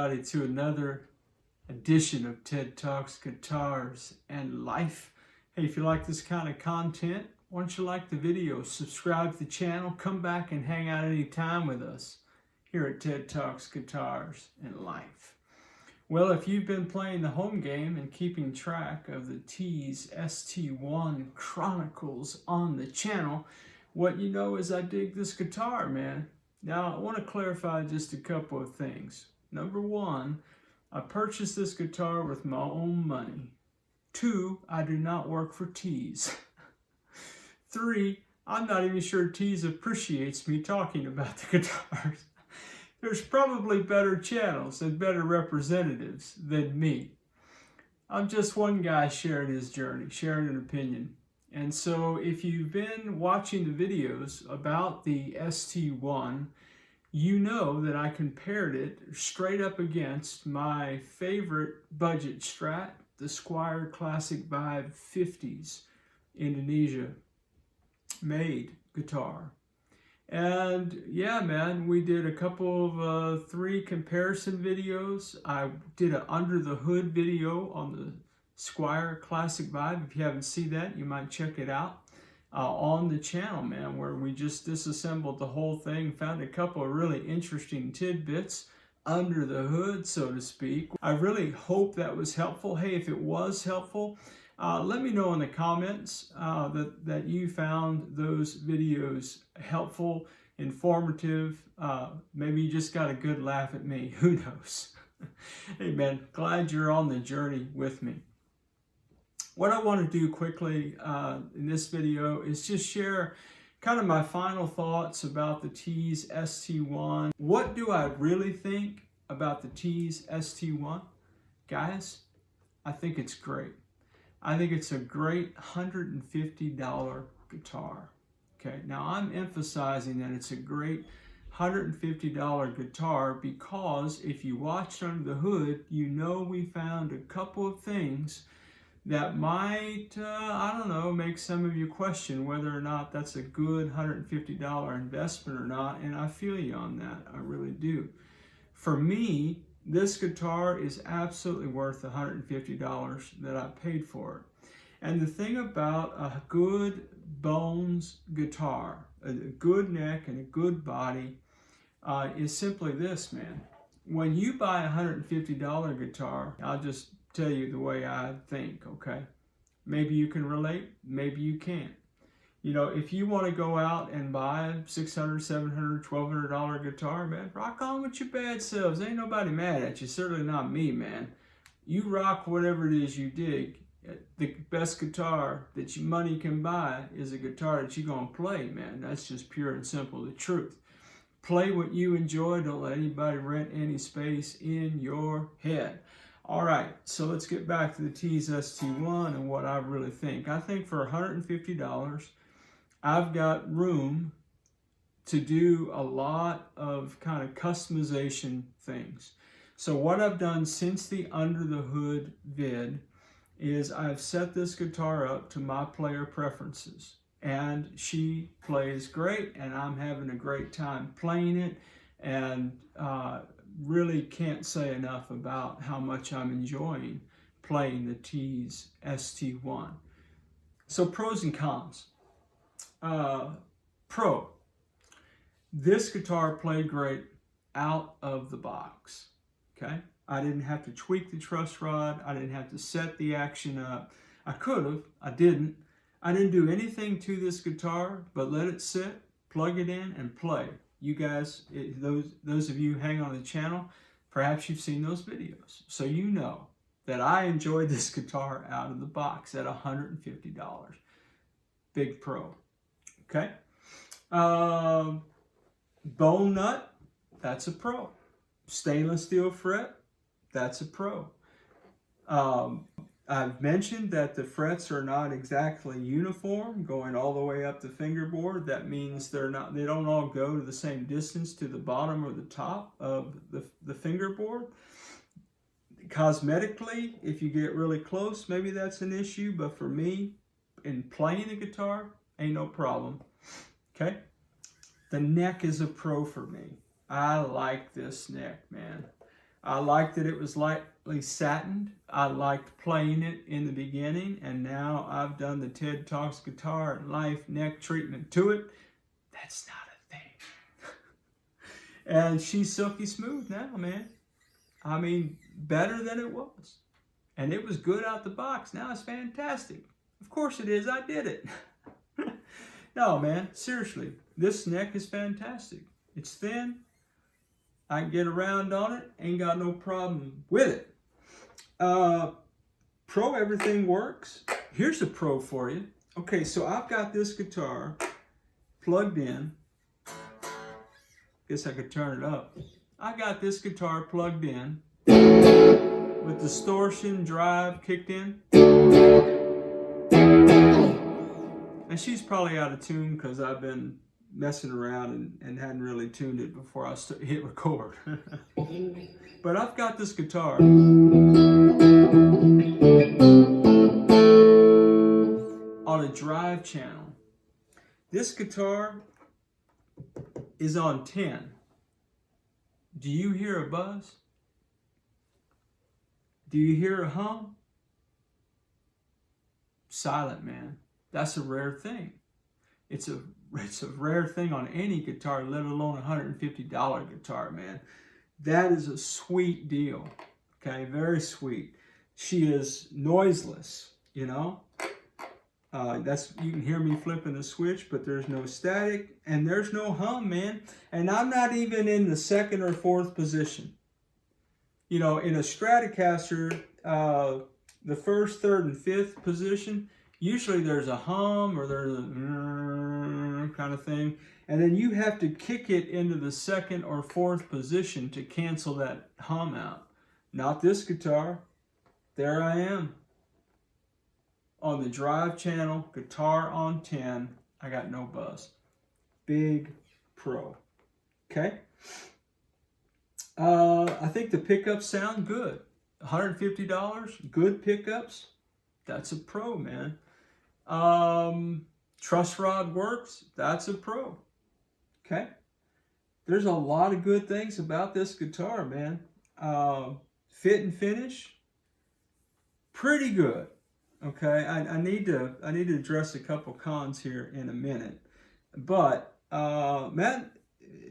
everybody to another edition of Ted Talks Guitars and Life. Hey, if you like this kind of content, why don't you like the video, subscribe to the channel, come back and hang out anytime with us here at Ted Talks Guitars and Life. Well, if you've been playing the home game and keeping track of the Tease ST-1 Chronicles on the channel, what you know is I dig this guitar, man. Now, I want to clarify just a couple of things. Number one, I purchased this guitar with my own money. 2, I do not work for Tease. 3, I'm not even sure Tease appreciates me talking about the guitars. There's probably better channels and better representatives than me. I'm just one guy sharing his journey, sharing an opinion. And so if you've been watching the videos about the ST-1, you know that I compared it straight up against my favorite budget Strat, the Squier Classic Vibe 50s Indonesia made guitar. And yeah, man, we did a couple of 3 comparison videos. I did an under the hood video on the Squier Classic Vibe. If you haven't seen that, you might check it out on the channel, man, where we just disassembled the whole thing, found a couple of really interesting tidbits under the hood, so to speak. I really hope that was helpful. Hey, if it was helpful, let me know in the comments that you found those videos helpful, informative. Maybe you just got a good laugh at me. Who knows? Hey, man, glad you're on the journey with me. What I want to do quickly in this video is just share kind of my final thoughts about the Tease ST-1. What do I really think about the Tease ST-1? Guys, I think it's great. I think it's a great $150 guitar. Okay, now I'm emphasizing that it's a great $150 guitar because if you watched under the hood, you know we found a couple of things that might, I don't know, make some of you question whether or not that's a good $150 investment or not, and I feel you on that, I really do. For me, this guitar is absolutely worth the $150 that I paid for it. And the thing about a good bones guitar, a good neck and a good body, is simply this, man. When you buy a $150 guitar, I'll just tell you the way I think, okay? Maybe you can relate, maybe you can't. You know, if you want to go out and buy a $600, $700, $1,200 guitar, man, rock on with your bad selves. Ain't nobody mad at you, certainly not me, man. You rock whatever it is you dig. The best guitar that your money can buy is a guitar that you're going to play, man. That's just pure and simple the truth. Play what you enjoy. Don't let anybody rent any space in your head. All right, so let's get back to the Tease ST-1 and what I really think. I think for $150, I've got room to do a lot of kind of customization things. So what I've done since the Under the Hood vid is I've set this guitar up to my player preferences. And she plays great, and I'm having a great time playing it. And really can't say enough about how much I'm enjoying playing the Tease ST-1. So pros and cons. Pro, this guitar played great out of the box, okay? I didn't have to tweak the truss rod. I didn't have to set the action up. I could have, I didn't. I didn't do anything to this guitar but let it sit, plug it in, and play. You guys, those of you who hang on the channel, perhaps you've seen those videos. So you know that I enjoyed this guitar out of the box at $150. Big pro. Okay? Bone nut, that's a pro. Stainless steel fret, that's a pro. I've mentioned that the frets are not exactly uniform, going all the way up the fingerboard. That means they don't all go to the same distance to the bottom or the top of the fingerboard. Cosmetically, if you get really close, maybe that's an issue, but for me, in playing the guitar, ain't no problem. Okay? The neck is a pro for me. I like this neck, man. I liked that it was lightly satined. I liked playing it in the beginning, and now I've done the TED Talks Guitar and Life neck treatment to it. That's not a thing. And she's silky smooth now, man. I mean, better than it was. And it was good out the box. Now it's fantastic. Of course it is. I did it. No, man, seriously. This neck is fantastic. It's thin. I can get around on it. Ain't got no problem with it. Pro, everything works. Here's a pro for you. Okay, so I've got this guitar plugged in. Guess I could turn it up. I got this guitar plugged in with distortion drive kicked in. And she's probably out of tune because I've been messing around and hadn't really tuned it before I hit record. But I've got this guitar on a drive channel. This guitar is on 10. Do you hear a buzz? Do you hear a hum? Silent, man. That's a rare thing. It's a rare thing on any guitar, let alone a $150 guitar, man. That is a sweet deal. Okay, very sweet. She is noiseless, you know. You can hear me flipping the switch, but there's no static and there's no hum, man. And I'm not even in the second or fourth position. You know, in a Stratocaster, the first, third, and fifth position, usually there's a hum or there's a kind of thing. And then you have to kick it into the second or fourth position to cancel that hum out. Not this guitar. There I am. On the drive channel, guitar on 10, I got no buzz. Big pro. Okay? I think the pickups sound good. $150, good pickups. That's a pro, man. Truss rod works. That's a pro. Okay? There's a lot of good things about this guitar, man. Fit and finish, pretty good. Okay, I need to address a couple cons here in a minute, but man,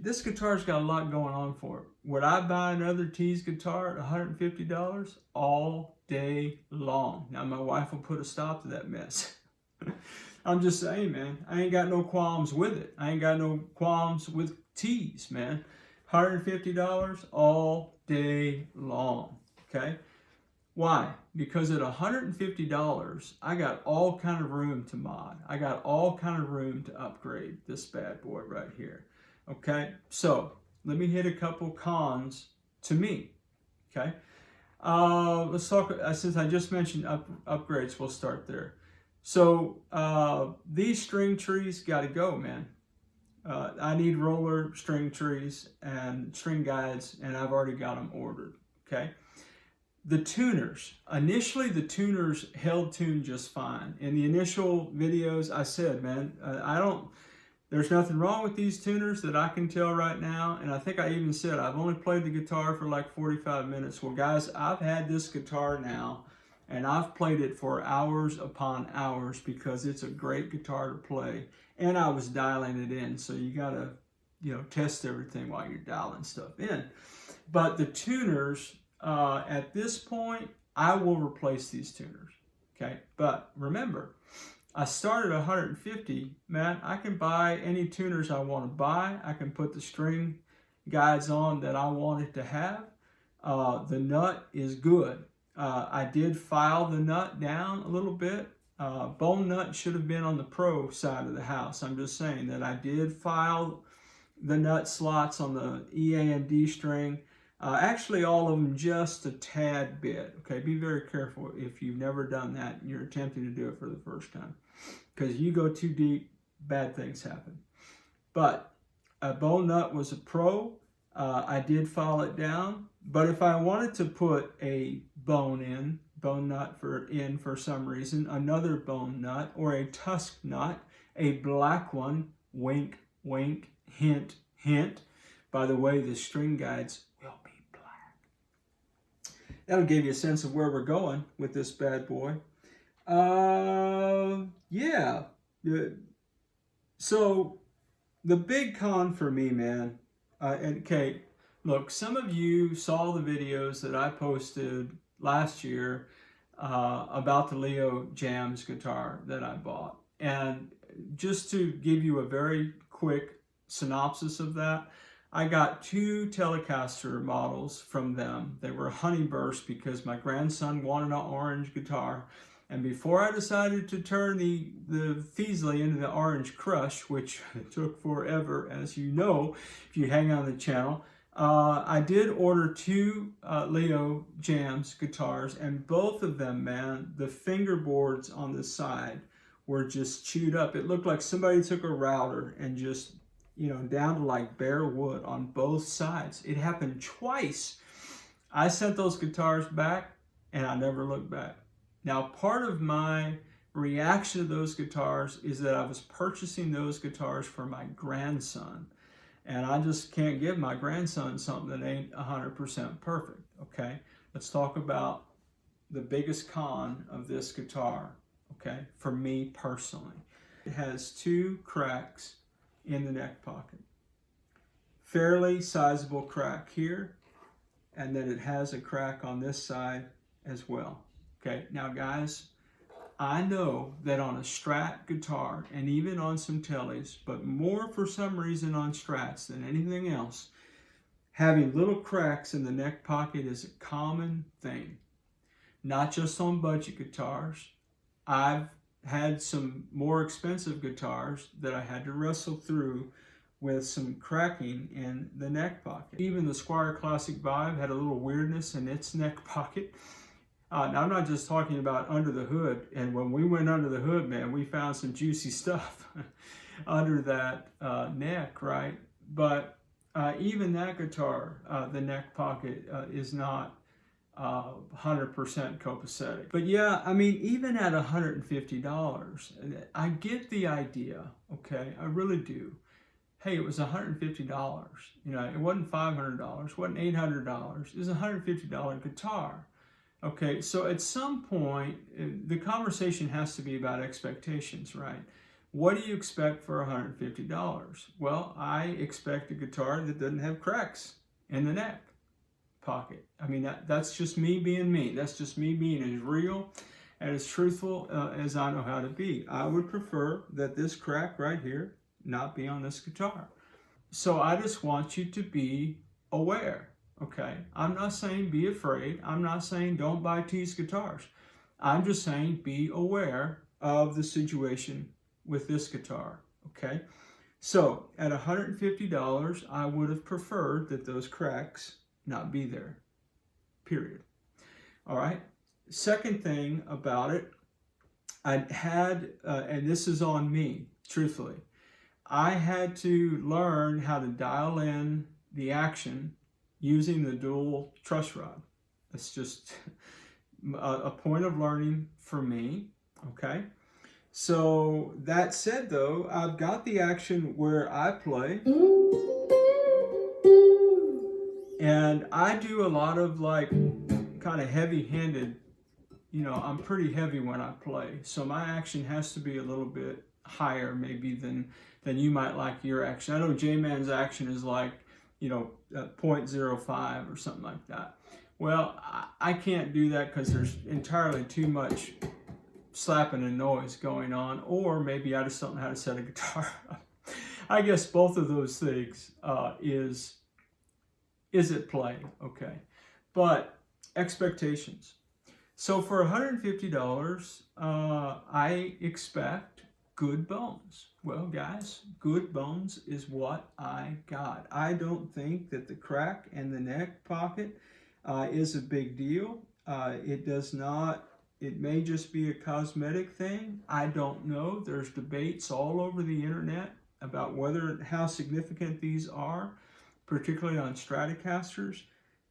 this guitar's got a lot going on for it. Would I buy another Tease guitar at $150 all day long? Now my wife will put a stop to that mess. I'm just saying, man, I ain't got no qualms with it. I ain't got no qualms with Tease, man. $150 all day long. Okay. Why? Because at $150, I got all kind of room to mod. I got all kind of room to upgrade this bad boy right here. Okay, so let me hit a couple cons to me. Okay, let's talk. Since I just mentioned upgrades, we'll start there. So these string trees got to go, man. I need roller string trees and string guides, and I've already got them ordered. Okay. The tuners, initially the tuners held tune just fine. In the initial videos I said, man, there's nothing wrong with these tuners that I can tell right now. And I think I even said, I've only played the guitar for like 45 minutes. Well guys, I've had this guitar now and I've played it for hours upon hours because it's a great guitar to play. And I was dialing it in. So you gotta, test everything while you're dialing stuff in. But the tuners, at this point, I will replace these tuners, okay? But remember, I started at $150, man. I can buy any tuners I want to buy. I can put the string guides on that I want it to have. The nut is good. I did file the nut down a little bit. Bone nut should have been on the pro side of the house. I'm just saying that I did file the nut slots on the E, A, and D string. Actually, all of them just a tad bit. Okay, be very careful if you've never done that and you're attempting to do it for the first time. Because you go too deep, bad things happen. But a bone nut was a pro. I did file it down. But if I wanted to put a bone nut in for some reason, another bone nut, or a tusk nut, a black one, wink, wink, hint, hint. By the way, the string guides will be black. that'll give you a sense of where we're going with this bad boy. Yeah. So the big con for me, man, and okay, look, some of you saw the videos that I posted last year about the Leo Jams guitar that I bought. And just to give you a very quick synopsis of that, I got 2 Telecaster models from them. They were Honeyburst because my grandson wanted an orange guitar. And before I decided to turn the Feasley into the Orange Crush, which took forever, as you know, if you hang on the channel, I did order 2 Leo Jams guitars, and both of them, man, the fingerboards on the side were just chewed up. It looked like somebody took a router and just, you know, down to like bare wood on both sides. It happened twice. I sent those guitars back and I never looked back. Now, part of my reaction to those guitars is that I was purchasing those guitars for my grandson. And I just can't give my grandson something that ain't 100% perfect, okay? Let's talk about the biggest con of this guitar, okay, for me personally. It has 2 cracks in the neck pocket. Fairly sizable crack here, and then it has a crack on this side as well. Okay, now guys, I know that on a Strat guitar, and even on some Tellies, but more for some reason on Strats than anything else, having little cracks in the neck pocket is a common thing. Not just on budget guitars. I've had some more expensive guitars that I had to wrestle through with some cracking in the neck pocket. Even the Squier Classic Vibe had a little weirdness in its neck pocket. Now, I'm not just talking about under the hood, and when we went under the hood, man, we found some juicy stuff under that neck, right? But even that guitar, the neck pocket is not 100% copacetic. But yeah, I mean, even at $150, I get the idea, okay? I really do. Hey, it was $150. You know, it wasn't $500, it wasn't $800. It was a $150 guitar. Okay, so at some point, the conversation has to be about expectations, right? What do you expect for $150? Well, I expect a guitar that doesn't have cracks in the neck pocket. I mean, that's just me being me. That's just me being as real and as truthful as I know how to be. I would prefer that this crack right here not be on this guitar. So I just want you to be aware. Okay, I'm not saying be afraid. I'm not saying don't buy Tease guitars. I'm just saying be aware of the situation with this guitar, okay? So at $150, I would have preferred that those cracks not be there, period. All right, second thing about it, I had, and this is on me, truthfully, I had to learn how to dial in the action using the dual truss rod. It's just a point of learning for me, okay? So that said though, I've got the action where I play, and I do a lot of like kind of heavy-handed, you know, I'm pretty heavy when I play. So my action has to be a little bit higher maybe than you might like your action. I know J-Man's action is like, you know, 0.05 or something like that. Well, I can't do that because there's entirely too much slapping and noise going on, or maybe I just don't know how to set a guitar up. I guess both of those things is at play, okay? But expectations. So for $150, I expect good bones. Well, guys, good bones is what I got. I don't think that the crack in the neck pocket is a big deal. It does not, it may just be a cosmetic thing. I don't know. There's debates all over the internet about how significant these are, particularly on Stratocasters.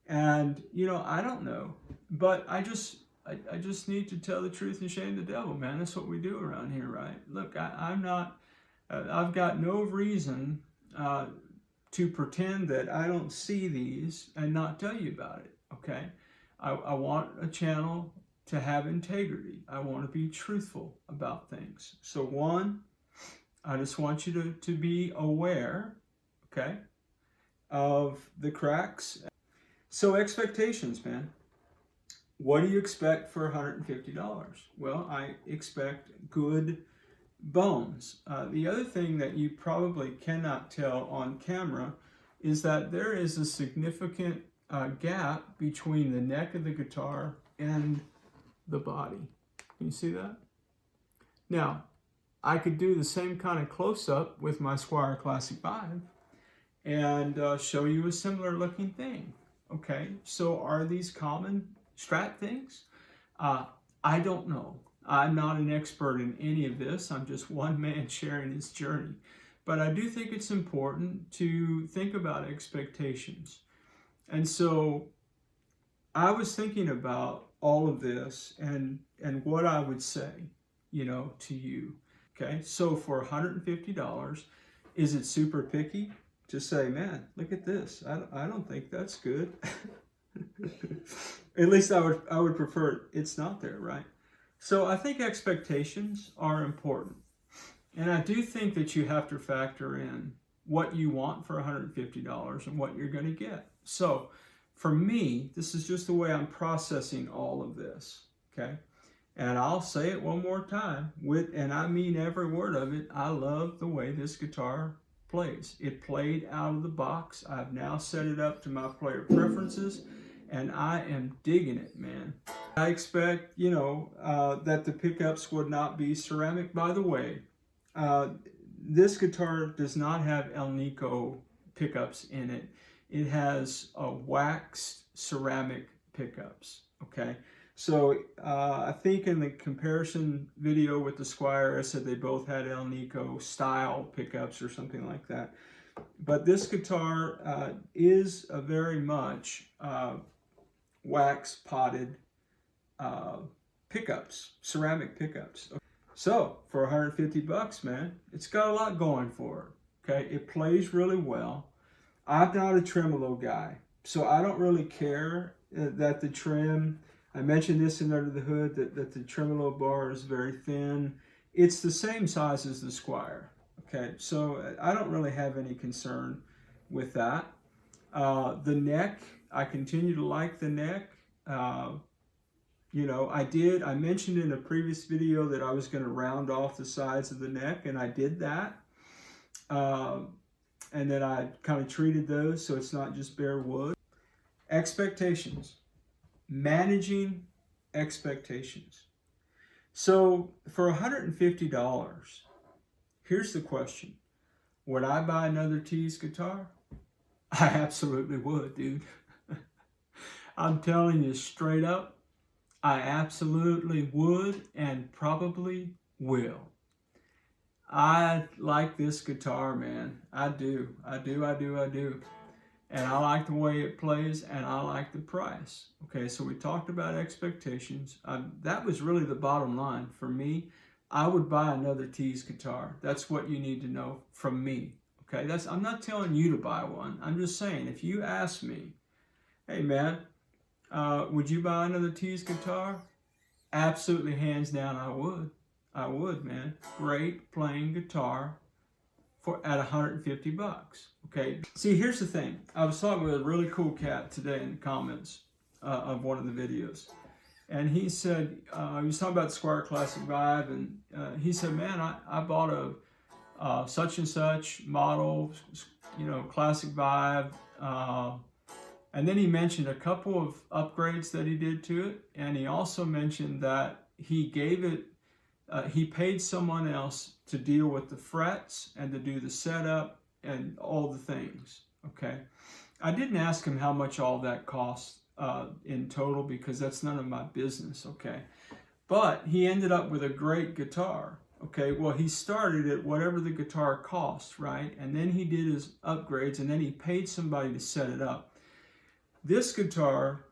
And, you know, I don't know. But I just need to tell the truth and shame the devil, man. That's what we do around here, right? Look, I've got no reason to pretend that I don't see these and not tell you about it, okay? I want a channel to have integrity. I want to be truthful about things. So one, I just want you to be aware, okay, of the cracks. So expectations, man. What do you expect for $150? Well, I expect good bones. The other thing that you probably cannot tell on camera is that there is a significant gap between the neck of the guitar and the body. Can you see that? Now, I could do the same kind of close-up with my Squier Classic 5 and show you a similar looking thing. Okay, so are these common Strat things? I don't know. I'm not an expert in any of this. I'm just one man sharing his journey. But I do think it's important to think about expectations. And so I was thinking about all of this and what I would say, you know, to you. Okay, so for $150, is it super picky to say, man, look at this? I don't think that's good. At least I would prefer it's not there, right? So I think expectations are important. And I do think that you have to factor in what you want for $150 and what you're going to get. So for me, this is just the way I'm processing all of this, okay? And I'll say it one more time, and I mean every word of it, I love the way this guitar plays. It played out of the box. I've now set it up to my player preferences, and I am digging it, man. I expect, you know, that the pickups would not be ceramic. By the way, this guitar does not have El Nico pickups in it. It has waxed ceramic pickups, okay? So I think in the comparison video with the Squier, I said they both had El Nico style pickups or something like that. But this guitar is a very much wax potted pickups, ceramic pickups. So for 150 bucks, man, it's got a lot going for it. Okay, it plays really well. I'm not a tremolo guy, so I don't really care that the trim, I mentioned this in Under the Hood, that the Tremolo Bar is very thin. It's the same size as the Squier. Okay, so I don't really have any concern with that. The neck, I continue to like the neck. You know, I mentioned in a previous video that I was going to round off the sides of the neck, and I did that. And then I kind of treated those so it's not just bare wood. Expectations. Managing expectations. So for $150, here's the question. Would I buy another Tease guitar? I absolutely would, dude. I'm telling you straight up, I absolutely would and probably will. I like this guitar, man. I do. And I like the way it plays, and I like the price. Okay, so we talked about expectations. That was really the bottom line. For me, I would buy another Tease guitar. That's what you need to know from me. Okay, I'm not telling you to buy one. I'm just saying, if you ask me, hey man, would you buy another Tease guitar? Absolutely, hands down, I would. I would, man. Great playing guitar at 150 bucks. Okay. See, here's the thing. I was talking with a really cool cat today in the comments of one of the videos, and he said he was talking about the Squier Classic 5, and he said, "Man, I bought a such and such model, you know, Classic 5." And then he mentioned a couple of upgrades that he did to it, and he also mentioned that he gave it. He paid someone else to deal with the frets and to do the setup and all the things, okay? I didn't ask him how much all that cost in total because that's none of my business, okay? But he ended up with a great guitar, okay? Well, he started at whatever the guitar cost, right? And then he did his upgrades, and then he paid somebody to set it up. This guitar,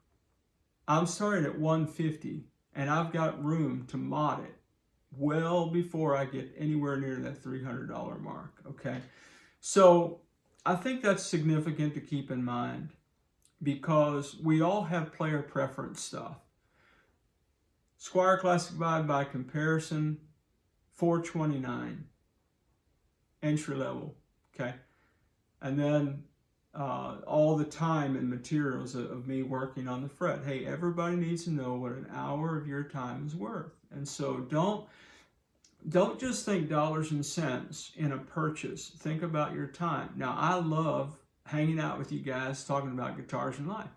I'm starting at $150, and I've got room to mod it well before I get anywhere near that $300 mark, okay? So I think that's significant to keep in mind. because we all have player preference stuff. Squire Classic Vibe by comparison, $429, entry level, okay? And then all the time and materials of me working on the fret. Hey, everybody needs to know what an hour of your time is worth. And so don't just think dollars and cents in a purchase. Think about your time. Now, I love hanging out with you guys talking about guitars and life.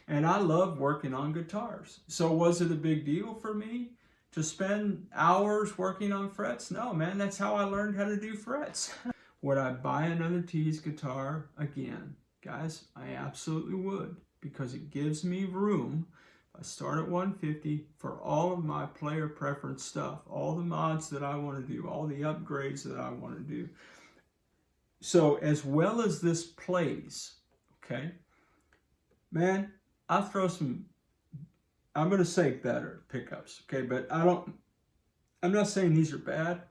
And I love working on guitars. So was it a big deal for me to spend hours working on frets? No, man, that's how I learned how to do frets. Would I buy another Tease guitar again? Guys, I absolutely would, because it gives me room. I start at 150 for all of my player preference stuff, all the mods that I want to do, all the upgrades that I want to do. So as well as this plays, okay, man, I throw some, I'm going to say better pickups, okay, but I'm not saying these are bad.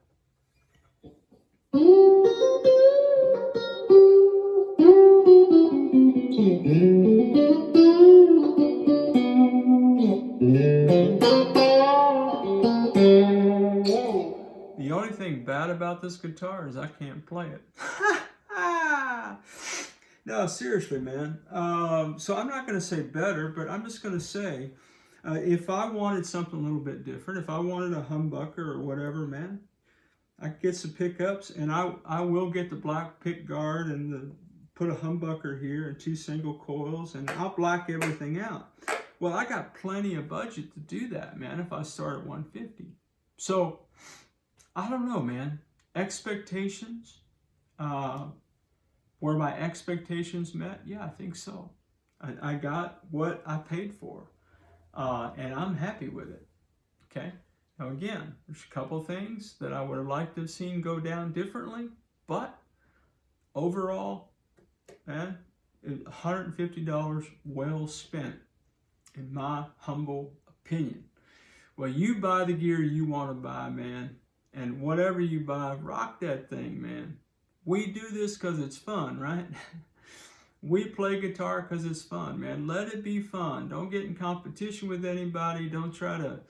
The only thing bad about this guitar is I can't play it. No, seriously, man. So I'm not going to say better, but I'm just going to say, if I wanted something a little bit different, if I wanted a humbucker or whatever, man, I could get some pickups, and I will get the black pick guard and put a humbucker here and 2 single coils, and I'll black everything out. Well, I got plenty of budget to do that, man, if I start at 150. So, I don't know, man. Expectations? Were my expectations met? Yeah, I think so. I got what I paid for, and I'm happy with it, okay? Now again, there's a couple things that I would have liked to have seen go down differently, but overall, man, $150 well spent, in my humble opinion. Well, you buy the gear you want to buy, man, and whatever you buy, rock that thing, man. We do this because it's fun, right? We play guitar because it's fun, man. Let it be fun. Don't get in competition with anybody. Don't try to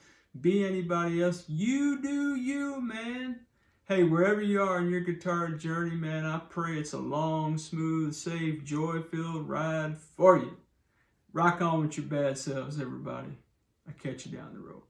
be anybody else. You do you, man. Hey, wherever you are in your guitar journey, man, I pray it's a long, smooth, safe, joy-filled ride for you. Rock on with your bad selves, everybody. I'll catch you down the road.